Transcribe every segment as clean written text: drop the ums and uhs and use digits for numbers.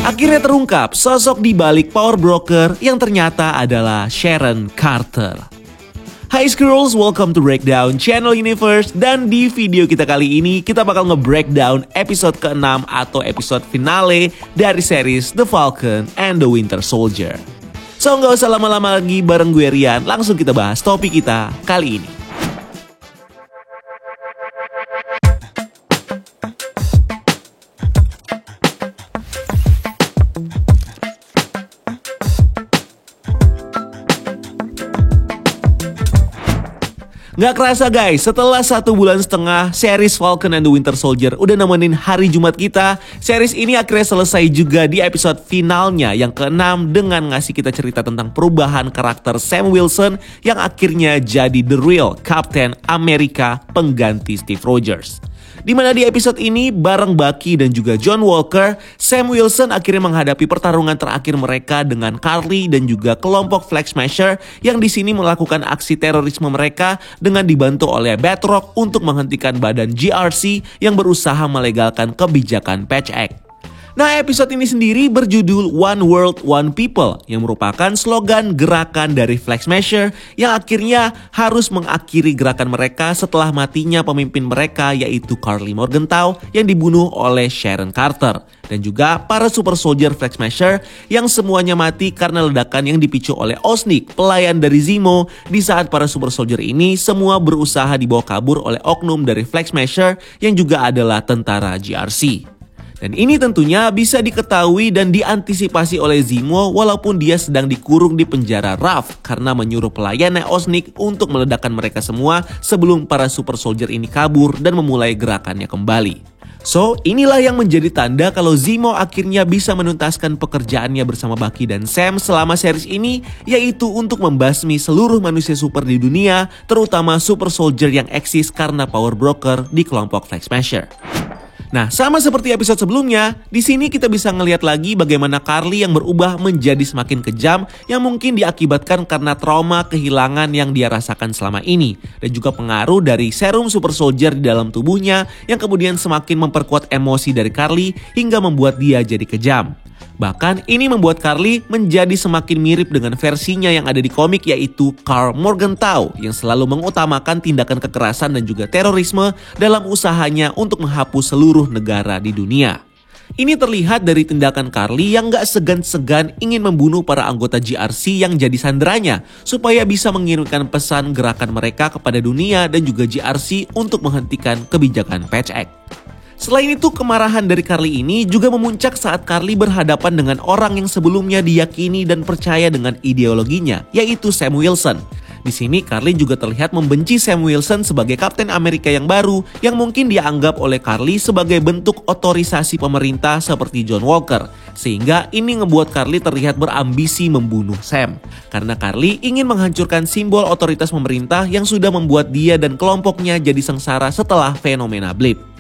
Akhirnya terungkap sosok di balik Power Broker yang ternyata adalah Sharon Carter. Hai Squirrels, welcome to Breakdown Channel Universe. Dan di video kita kali ini kita bakal nge-breakdown episode ke-6 atau episode finale dari series The Falcon and the Winter Soldier. So nggak usah lama-lama lagi, bareng gue Rian, langsung kita bahas topik kita kali ini. Nggak kerasa guys, setelah 1 bulan setengah, series Falcon and the Winter Soldier udah nemenin hari Jumat kita. Series ini akhirnya selesai juga di episode finalnya yang ke-6 dengan ngasih kita cerita tentang perubahan karakter Sam Wilson yang akhirnya jadi the real Captain America pengganti Steve Rogers. Dimana di episode ini bareng Bucky dan juga John Walker, Sam Wilson akhirnya menghadapi pertarungan terakhir mereka dengan Karli dan juga kelompok Flag Smasher yang di sini melakukan aksi terorisme mereka dengan dibantu oleh Batroc untuk menghentikan badan GRC yang berusaha melegalkan kebijakan Patch Act. Nah, episode ini sendiri berjudul One World, One People yang merupakan slogan gerakan dari Flag Smasher yang akhirnya harus mengakhiri gerakan mereka setelah matinya pemimpin mereka yaitu Karli Morgenthau yang dibunuh oleh Sharon Carter. Dan juga para super soldier Flag Smasher yang semuanya mati karena ledakan yang dipicu oleh Osnick, pelayan dari Zemo, di saat para super soldier ini semua berusaha dibawa kabur oleh oknum dari Flag Smasher yang juga adalah tentara GRC. Dan ini tentunya bisa diketahui dan diantisipasi oleh Zemo walaupun dia sedang dikurung di penjara Ruff karena menyuruh pelayannya Osnick untuk meledakkan mereka semua sebelum para super soldier ini kabur dan memulai gerakannya kembali. So, inilah yang menjadi tanda kalau Zemo akhirnya bisa menuntaskan pekerjaannya bersama Bucky dan Sam selama series ini, yaitu untuk membasmi seluruh manusia super di dunia, terutama super soldier yang eksis karena power broker di kelompok Flag Smasher. Nah, sama seperti episode sebelumnya, di sini kita bisa ngelihat lagi bagaimana Karli yang berubah menjadi semakin kejam yang mungkin diakibatkan karena trauma kehilangan yang dia rasakan selama ini dan juga pengaruh dari serum super soldier di dalam tubuhnya yang kemudian semakin memperkuat emosi dari Karli hingga membuat dia jadi kejam. Bahkan ini membuat Karli menjadi semakin mirip dengan versinya yang ada di komik yaitu Karl Morgenthau yang selalu mengutamakan tindakan kekerasan dan juga terorisme dalam usahanya untuk menghapus seluruh negara di dunia. Ini terlihat dari tindakan Karli yang gak segan-segan ingin membunuh para anggota GRC yang jadi sanderanya supaya bisa mengirimkan pesan gerakan mereka kepada dunia dan juga GRC untuk menghentikan kebijakan Patch Act. Selain itu, kemarahan dari Karli ini juga memuncak saat Karli berhadapan dengan orang yang sebelumnya diyakini dan percaya dengan ideologinya, yaitu Sam Wilson. Di sini Karli juga terlihat membenci Sam Wilson sebagai Kapten Amerika yang baru yang mungkin dianggap oleh Karli sebagai bentuk otorisasi pemerintah seperti John Walker. Sehingga ini ngebuat Karli terlihat berambisi membunuh Sam. Karena Karli ingin menghancurkan simbol otoritas pemerintah yang sudah membuat dia dan kelompoknya jadi sengsara setelah fenomena Blip.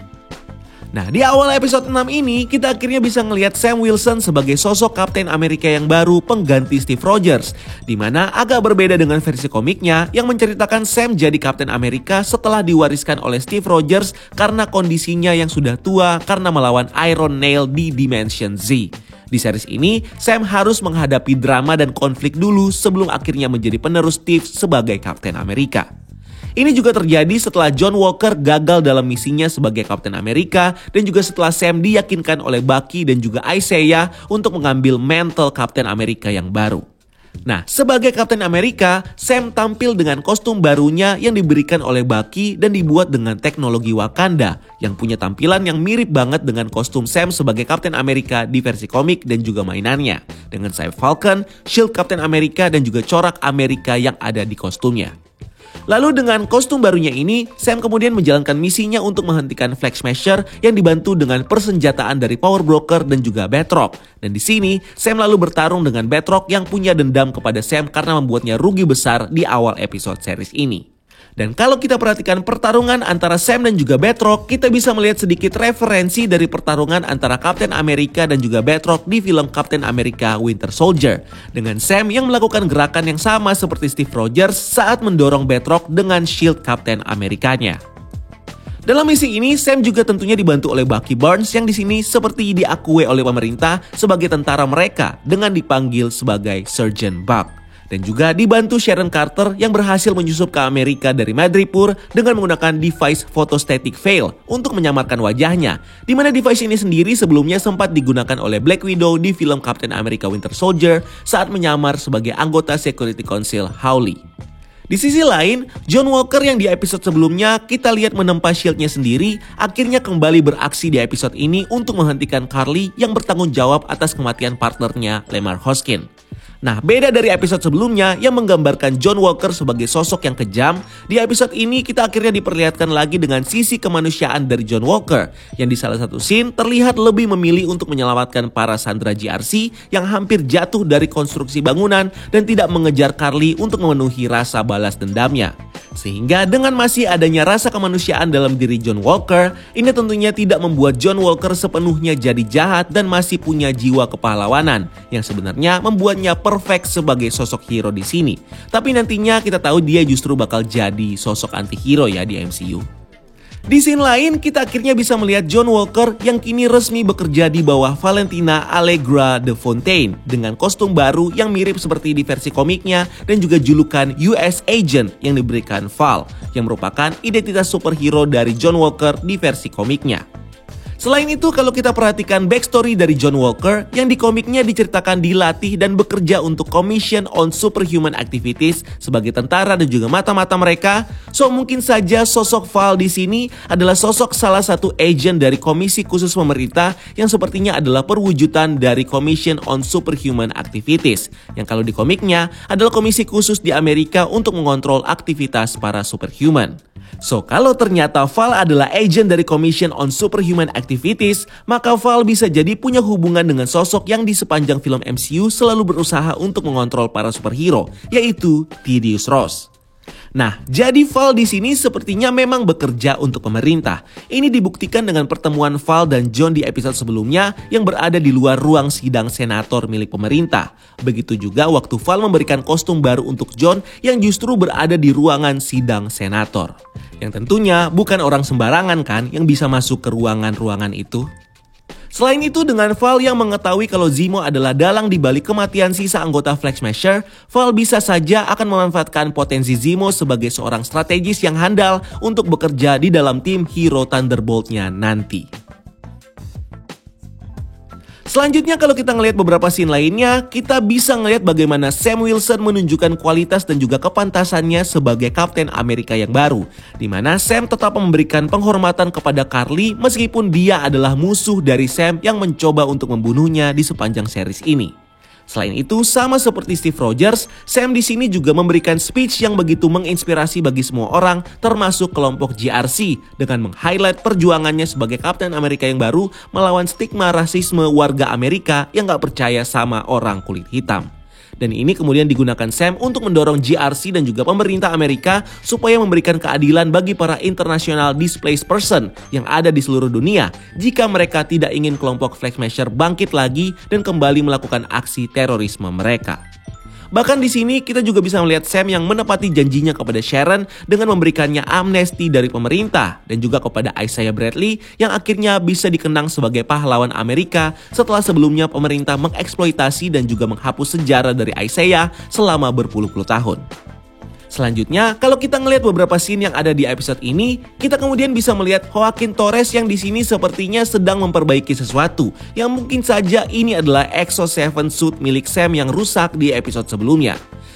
Nah, di awal episode 6 ini, kita akhirnya bisa ngelihat Sam Wilson sebagai sosok Kapten Amerika yang baru pengganti Steve Rogers. Dimana agak berbeda dengan versi komiknya yang menceritakan Sam jadi Kapten Amerika setelah diwariskan oleh Steve Rogers karena kondisinya yang sudah tua karena melawan Iron Nail di Dimension Z. Di series ini, Sam harus menghadapi drama dan konflik dulu sebelum akhirnya menjadi penerus Steve sebagai Kapten Amerika. Ini juga terjadi setelah John Walker gagal dalam misinya sebagai Kapten Amerika dan juga setelah Sam diyakinkan oleh Bucky dan juga Isaiah untuk mengambil mantle Kapten Amerika yang baru. Nah, sebagai Kapten Amerika, Sam tampil dengan kostum barunya yang diberikan oleh Bucky dan dibuat dengan teknologi Wakanda yang punya tampilan yang mirip banget dengan kostum Sam sebagai Kapten Amerika di versi komik dan juga mainannya, dengan sayap Falcon, shield Kapten Amerika dan juga corak Amerika yang ada di kostumnya. Lalu dengan kostum barunya ini, Sam kemudian menjalankan misinya untuk menghentikan Flag Smasher yang dibantu dengan persenjataan dari Power Broker dan juga Batroc. Dan di sini, Sam lalu bertarung dengan Batroc yang punya dendam kepada Sam karena membuatnya rugi besar di awal episode series ini. Dan kalau kita perhatikan pertarungan antara Sam dan juga Batroc, kita bisa melihat sedikit referensi dari pertarungan antara Kapten Amerika dan juga Batroc di film Captain America Winter Soldier. Dengan Sam yang melakukan gerakan yang sama seperti Steve Rogers saat mendorong Batroc dengan shield Kapten Amerikanya. Dalam misi ini, Sam juga tentunya dibantu oleh Bucky Barnes yang di sini seperti diakui oleh pemerintah sebagai tentara mereka dengan dipanggil sebagai Sergeant Buck. Dan juga dibantu Sharon Carter yang berhasil menyusup ke Amerika dari Madripoor dengan menggunakan device photostatic veil untuk menyamarkan wajahnya. Di mana device ini sendiri sebelumnya sempat digunakan oleh Black Widow di film Captain America Winter Soldier saat menyamar sebagai anggota Security Council Howley. Di sisi lain, John Walker yang di episode sebelumnya kita lihat menempa shieldnya sendiri akhirnya kembali beraksi di episode ini untuk menghentikan Karli yang bertanggung jawab atas kematian partnernya Lemar Hoskin. Nah, beda dari episode sebelumnya yang menggambarkan John Walker sebagai sosok yang kejam, di episode ini kita akhirnya diperlihatkan lagi dengan sisi kemanusiaan dari John Walker yang di salah satu scene terlihat lebih memilih untuk menyelamatkan para sandera GRC yang hampir jatuh dari konstruksi bangunan dan tidak mengejar Karli untuk memenuhi rasa balas dendamnya. Sehingga dengan masih adanya rasa kemanusiaan dalam diri John Walker, ini tentunya tidak membuat John Walker sepenuhnya jadi jahat dan masih punya jiwa kepahlawanan yang sebenarnya membuatnya perfect sebagai sosok hero di sini. Tapi nantinya kita tahu dia justru bakal jadi sosok anti-hero ya di MCU. Di scene lain, kita akhirnya bisa melihat John Walker yang kini resmi bekerja di bawah Valentina Allegra de Fontaine dengan kostum baru yang mirip seperti di versi komiknya dan juga julukan US Agent yang diberikan Val, yang merupakan identitas superhero dari John Walker di versi komiknya. Selain itu, kalau kita perhatikan backstory dari John Walker, yang di komiknya diceritakan dilatih dan bekerja untuk Commission on Superhuman Activities sebagai tentara dan juga mata-mata mereka, so mungkin saja sosok Val di sini adalah sosok salah satu agent dari komisi khusus pemerintah yang sepertinya adalah perwujudan dari Commission on Superhuman Activities, yang kalau di komiknya adalah komisi khusus di Amerika untuk mengontrol aktivitas para superhuman. So, kalau ternyata Val adalah agent dari Commission on Superhuman Activities, maka Val bisa jadi punya hubungan dengan sosok yang di sepanjang film MCU selalu berusaha untuk mengontrol para superhero, yaitu Thaddeus Ross. Nah, jadi Val di sini sepertinya memang bekerja untuk pemerintah. Ini dibuktikan dengan pertemuan Val dan John di episode sebelumnya yang berada di luar ruang sidang senator milik pemerintah. Begitu juga waktu Val memberikan kostum baru untuk John yang justru berada di ruangan sidang senator. Yang tentunya bukan orang sembarangan kan yang bisa masuk ke ruangan-ruangan itu. Selain itu, dengan Val yang mengetahui kalau Zemo adalah dalang di balik kematian sisa anggota Flag Smasher, Val bisa saja akan memanfaatkan potensi Zemo sebagai seorang strategis yang handal untuk bekerja di dalam tim hero Thunderbolt-nya nanti. Selanjutnya kalau kita ngelihat beberapa scene lainnya, kita bisa ngelihat bagaimana Sam Wilson menunjukkan kualitas dan juga kepantasannya sebagai Kapten Amerika yang baru. Di mana Sam tetap memberikan penghormatan kepada Karli meskipun dia adalah musuh dari Sam yang mencoba untuk membunuhnya di sepanjang series ini. Selain itu, sama seperti Steve Rogers, Sam di sini juga memberikan speech yang begitu menginspirasi bagi semua orang, termasuk kelompok GRC, dengan meng-highlight perjuangannya sebagai Kapten Amerika yang baru melawan stigma rasisme warga Amerika yang gak percaya sama orang kulit hitam. Dan ini kemudian digunakan Sam untuk mendorong GRC dan juga pemerintah Amerika supaya memberikan keadilan bagi para international displaced person yang ada di seluruh dunia jika mereka tidak ingin kelompok Flag Smasher bangkit lagi dan kembali melakukan aksi terorisme mereka. Bahkan di sini kita juga bisa melihat Sam yang menepati janjinya kepada Sharon dengan memberikannya amnesti dari pemerintah dan juga kepada Isaiah Bradley yang akhirnya bisa dikenang sebagai pahlawan Amerika setelah sebelumnya pemerintah mengeksploitasi dan juga menghapus sejarah dari Isaiah selama berpuluh-puluh tahun. Selanjutnya, kalau kita ngelihat beberapa scene yang ada di episode ini, kita kemudian bisa melihat Joaquin Torres yang di sini sepertinya sedang memperbaiki sesuatu, yang mungkin saja ini adalah Exo 7 suit milik Sam yang rusak di episode sebelumnya.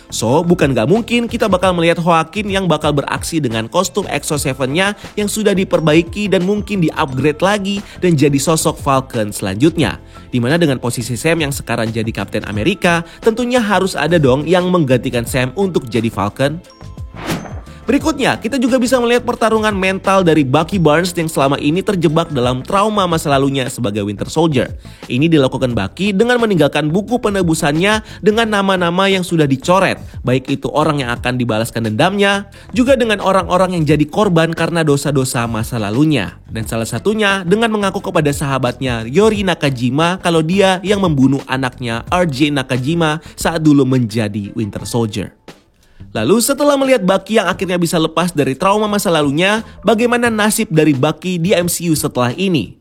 So, bukan gak mungkin kita bakal melihat Joaquin yang bakal beraksi dengan kostum Exo 7-nya yang sudah diperbaiki dan mungkin di-upgrade lagi dan jadi sosok Falcon selanjutnya. Dimana dengan posisi Sam yang sekarang jadi Kapten Amerika, tentunya harus ada dong yang menggantikan Sam untuk jadi Falcon. Berikutnya, kita juga bisa melihat pertarungan mental dari Bucky Barnes yang selama ini terjebak dalam trauma masa lalunya sebagai Winter Soldier. Ini dilakukan Bucky dengan meninggalkan buku penebusannya dengan nama-nama yang sudah dicoret, baik itu orang yang akan dibalaskan dendamnya, juga dengan orang-orang yang jadi korban karena dosa-dosa masa lalunya. Dan salah satunya dengan mengaku kepada sahabatnya Yori Nakajima kalau dia yang membunuh anaknya RJ Nakajima saat dulu menjadi Winter Soldier. Lalu setelah melihat Bucky yang akhirnya bisa lepas dari trauma masa lalunya, bagaimana nasib dari Bucky di MCU setelah ini?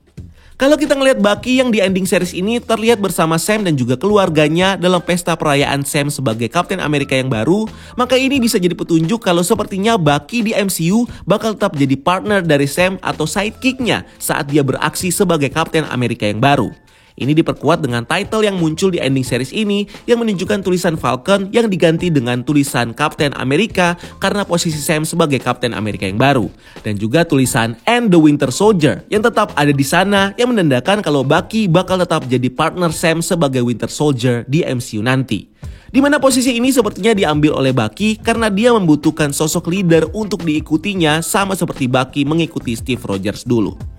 Kalau kita ngelihat Bucky yang di ending series ini terlihat bersama Sam dan juga keluarganya dalam pesta perayaan Sam sebagai Kapten Amerika yang baru, maka ini bisa jadi petunjuk kalau sepertinya Bucky di MCU bakal tetap jadi partner dari Sam atau sidekicknya saat dia beraksi sebagai Kapten Amerika yang baru. Ini diperkuat dengan title yang muncul di ending series ini yang menunjukkan tulisan Falcon yang diganti dengan tulisan Kapten Amerika karena posisi Sam sebagai Kapten Amerika yang baru. Dan juga tulisan And the Winter Soldier yang tetap ada di sana yang menandakan kalau Bucky bakal tetap jadi partner Sam sebagai Winter Soldier di MCU nanti. Di mana posisi ini sepertinya diambil oleh Bucky karena dia membutuhkan sosok leader untuk diikutinya sama seperti Bucky mengikuti Steve Rogers dulu.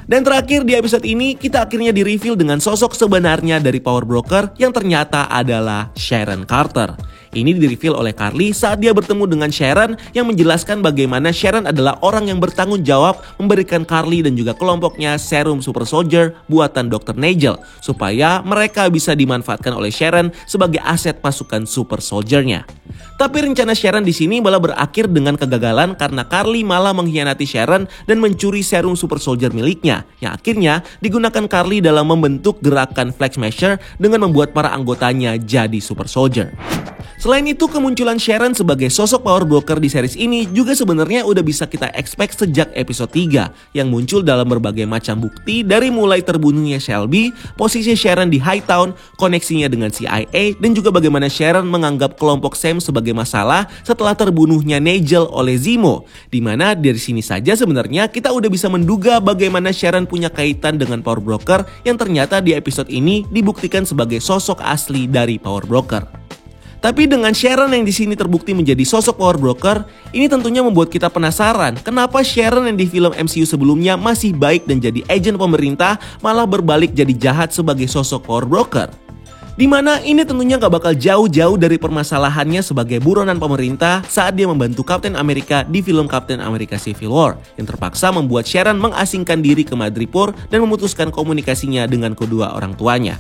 Dan terakhir di episode ini kita akhirnya di-reveal dengan sosok sebenarnya dari Power Broker yang ternyata adalah Sharon Carter. Ini di-reveal oleh Karli saat dia bertemu dengan Sharon yang menjelaskan bagaimana Sharon adalah orang yang bertanggung jawab memberikan Karli dan juga kelompoknya serum Super Soldier buatan Dr. Nigel supaya mereka bisa dimanfaatkan oleh Sharon sebagai aset pasukan Super Soldier-nya. Tapi rencana Sharon di sini malah berakhir dengan kegagalan karena Karli malah mengkhianati Sharon dan mencuri serum Super Soldier miliknya, yang akhirnya digunakan Karli dalam membentuk gerakan Flag Smasher dengan membuat para anggotanya jadi Super Soldier. Selain itu, kemunculan Sharon sebagai sosok Power Broker di series ini juga sebenarnya udah bisa kita expect sejak episode 3 yang muncul dalam berbagai macam bukti dari mulai terbunuhnya Shelby, posisi Sharon di Hightown, koneksinya dengan CIA, dan juga bagaimana Sharon menganggap kelompok Sam sebagai masalah setelah terbunuhnya Nigel oleh Zemo. Dimana dari sini saja sebenarnya kita udah bisa menduga bagaimana Sharon punya kaitan dengan Power Broker yang ternyata di episode ini dibuktikan sebagai sosok asli dari Power Broker. Tapi dengan Sharon yang di sini terbukti menjadi sosok Power Broker, ini tentunya membuat kita penasaran kenapa Sharon yang di film MCU sebelumnya masih baik dan jadi agen pemerintah malah berbalik jadi jahat sebagai sosok Power Broker. Dimana ini tentunya gak bakal jauh-jauh dari permasalahannya sebagai buronan pemerintah saat dia membantu Kapten Amerika di film Kapten Amerika Civil War yang terpaksa membuat Sharon mengasingkan diri ke Madripoor dan memutuskan komunikasinya dengan kedua orang tuanya.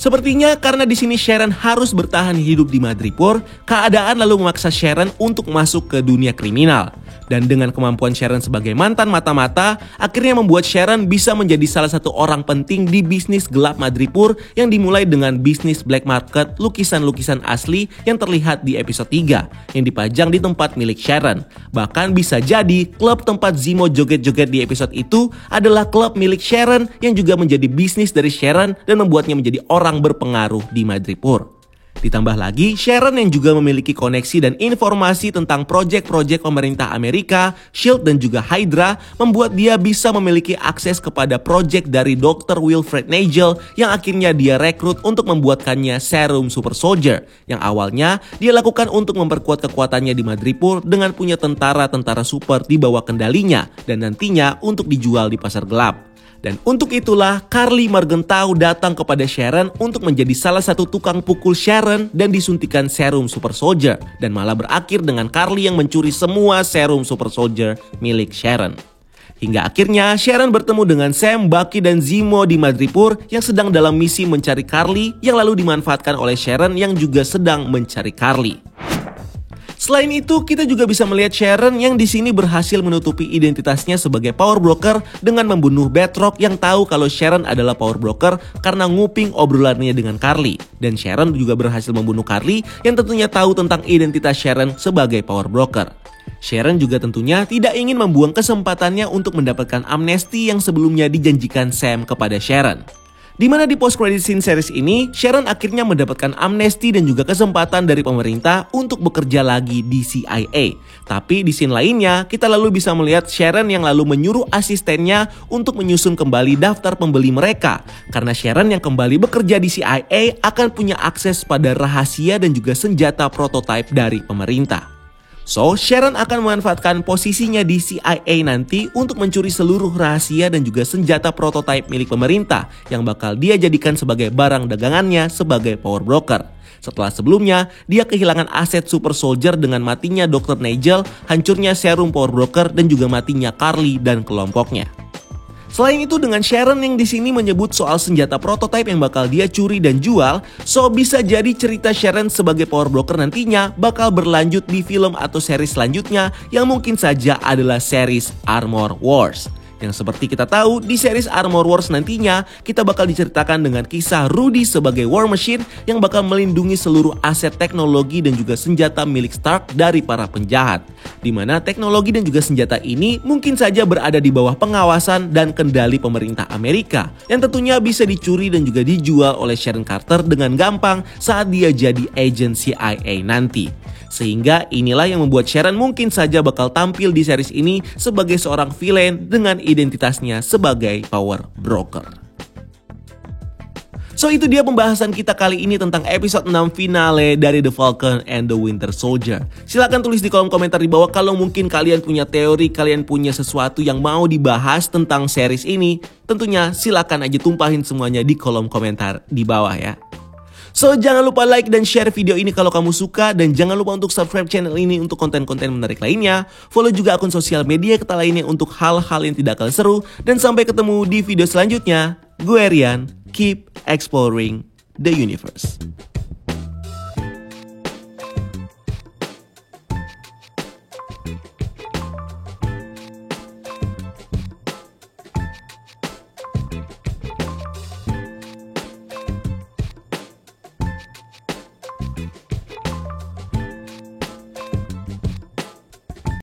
Sepertinya karena di sini Sharon harus bertahan hidup di Madripoor, keadaan lalu memaksa Sharon untuk masuk ke dunia kriminal. Dan dengan kemampuan Sharon sebagai mantan mata-mata, akhirnya membuat Sharon bisa menjadi salah satu orang penting di bisnis gelap Madripoor yang dimulai dengan bisnis black market lukisan-lukisan asli yang terlihat di episode 3 yang dipajang di tempat milik Sharon. Bahkan bisa jadi klub tempat Zemo joget-joget di episode itu adalah klub milik Sharon yang juga menjadi bisnis dari Sharon dan membuatnya menjadi orang berpengaruh di Madripoor. Ditambah lagi, Sharon yang juga memiliki koneksi dan informasi tentang proyek-proyek pemerintah Amerika, SHIELD dan juga Hydra, membuat dia bisa memiliki akses kepada proyek dari Dr. Wilfred Nigel yang akhirnya dia rekrut untuk membuatkannya serum Super Soldier, yang awalnya dia lakukan untuk memperkuat kekuatannya di Madripoor dengan punya tentara-tentara super di bawah kendalinya dan nantinya untuk dijual di pasar gelap. Dan untuk itulah Karli Morgenthau datang kepada Sharon untuk menjadi salah satu tukang pukul Sharon dan disuntikan serum Super Soldier. Dan malah berakhir dengan Karli yang mencuri semua serum Super Soldier milik Sharon. Hingga akhirnya Sharon bertemu dengan Sam, Bucky dan Zemo di Madripoor yang sedang dalam misi mencari Karli yang lalu dimanfaatkan oleh Sharon yang juga sedang mencari Karli. Selain itu, kita juga bisa melihat Sharon yang di sini berhasil menutupi identitasnya sebagai Power Broker dengan membunuh Batroc yang tahu kalau Sharon adalah Power Broker karena nguping obrolannya dengan Karli. Dan Sharon juga berhasil membunuh Karli yang tentunya tahu tentang identitas Sharon sebagai Power Broker. Sharon juga tentunya tidak ingin membuang kesempatannya untuk mendapatkan amnesti yang sebelumnya dijanjikan Sam kepada Sharon. Dimana di post-credit scene series ini, Sharon akhirnya mendapatkan amnesti dan juga kesempatan dari pemerintah untuk bekerja lagi di CIA. Tapi di scene lainnya, kita lalu bisa melihat Sharon yang lalu menyuruh asistennya untuk menyusun kembali daftar pembeli mereka. Karena Sharon yang kembali bekerja di CIA akan punya akses pada rahasia dan juga senjata prototipe dari pemerintah. So, Sharon akan memanfaatkan posisinya di CIA nanti untuk mencuri seluruh rahasia dan juga senjata prototipe milik pemerintah yang bakal dia jadikan sebagai barang dagangannya sebagai Power Broker. Setelah sebelumnya, dia kehilangan aset Super Soldier dengan matinya Dr. Nigel, hancurnya serum Power Broker dan juga matinya Karli dan kelompoknya. Selain itu, dengan Sharon yang di sini menyebut soal senjata prototipe yang bakal dia curi dan jual, so bisa jadi cerita Sharon sebagai power broker nantinya bakal berlanjut di film atau series selanjutnya yang mungkin saja adalah series Armor Wars. Yang seperti kita tahu, di series Armor Wars nantinya kita bakal diceritakan dengan kisah Rudy sebagai War Machine yang bakal melindungi seluruh aset teknologi dan juga senjata milik Stark dari para penjahat. Di mana teknologi dan juga senjata ini mungkin saja berada di bawah pengawasan dan kendali pemerintah Amerika, yang tentunya bisa dicuri dan juga dijual oleh Sharon Carter dengan gampang saat dia jadi agent CIA nanti. Sehingga inilah yang membuat Sharon mungkin saja bakal tampil di series ini sebagai seorang villain dengan identitasnya sebagai power broker. So itu dia pembahasan kita kali ini tentang episode 6 finale dari The Falcon and the Winter Soldier. Silahkan tulis di kolom komentar di bawah kalau mungkin kalian punya teori, kalian punya sesuatu yang mau dibahas tentang series ini. Tentunya silahkan aja tumpahin semuanya di kolom komentar di bawah ya. So, jangan lupa like dan share video ini kalau kamu suka. Dan jangan lupa untuk subscribe channel ini untuk konten-konten menarik lainnya. Follow juga akun sosial media kita lainnya untuk hal-hal yang tidak kalah seru. Dan sampai ketemu di video selanjutnya. Gue Rian, keep exploring the universe.